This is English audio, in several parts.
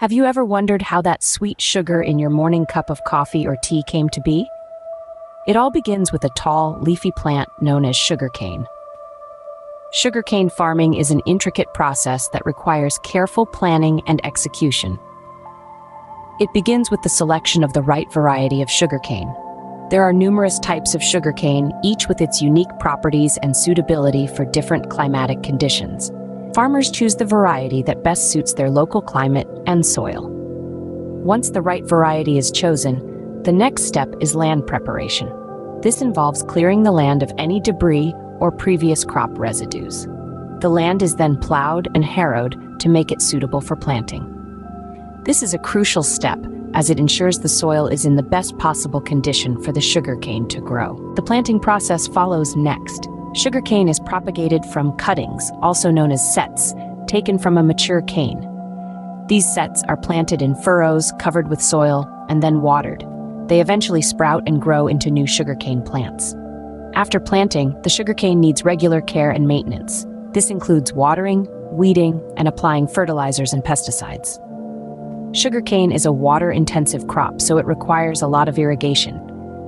Have you ever wondered how that sweet sugar in your morning cup of coffee or tea came to be? It all begins with a tall, leafy plant known as sugarcane. Sugarcane farming is an intricate process that requires careful planning and execution. It begins with the selection of the right variety of sugarcane. There are numerous types of sugarcane, each with its unique properties and suitability for different climatic conditions. Farmers choose the variety that best suits their local climate and soil. Once the right variety is chosen, the next step is land preparation. This involves clearing the land of any debris or previous crop residues. The land is then plowed and harrowed to make it suitable for planting. This is a crucial step, as it ensures the soil is in the best possible condition for the sugarcane to grow. The planting process follows next. Sugarcane is propagated from cuttings, also known as sets, taken from a mature cane. These sets are planted in furrows covered with soil and then watered. They eventually sprout and grow into new sugarcane plants. After planting, the sugarcane needs regular care and maintenance. This includes watering, weeding, and applying fertilizers and pesticides. Sugarcane is a water-intensive crop, so it requires a lot of irrigation.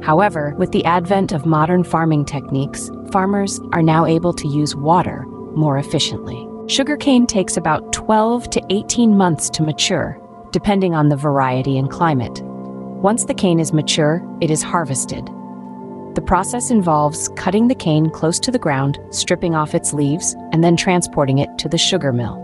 However, with the advent of modern farming techniques, farmers are now able to use water more efficiently. Sugarcane takes about 12 to 18 months to mature, depending on the variety and climate. Once the cane is mature, it is harvested. The process involves cutting the cane close to the ground, stripping off its leaves, and then transporting it to the sugar mill.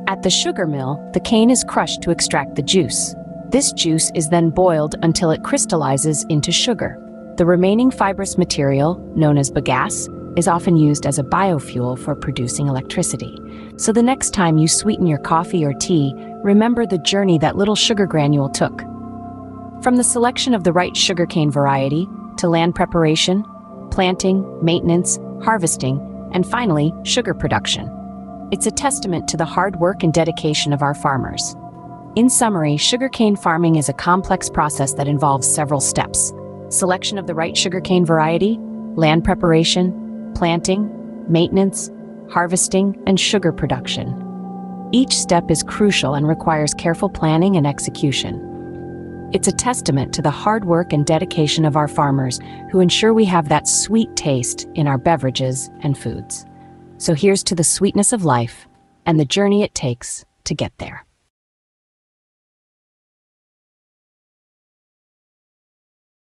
At the sugar mill, the cane is crushed to extract the juice. This juice is then boiled until it crystallizes into sugar. The remaining fibrous material, known as bagasse, is often used as a biofuel for producing electricity. So the next time you sweeten your coffee or tea, remember the journey that little sugar granule took. From the selection of the right sugarcane variety, to land preparation, planting, maintenance, harvesting, and finally, sugar production. It's a testament to the hard work and dedication of our farmers. In summary, sugarcane farming is a complex process that involves several steps: selection of the right sugarcane variety, land preparation, planting, maintenance, harvesting, and sugar production. Each step is crucial and requires careful planning and execution. It's a testament to the hard work and dedication of our farmers who ensure we have that sweet taste in our beverages and foods. So here's to the sweetness of life and the journey it takes to get there.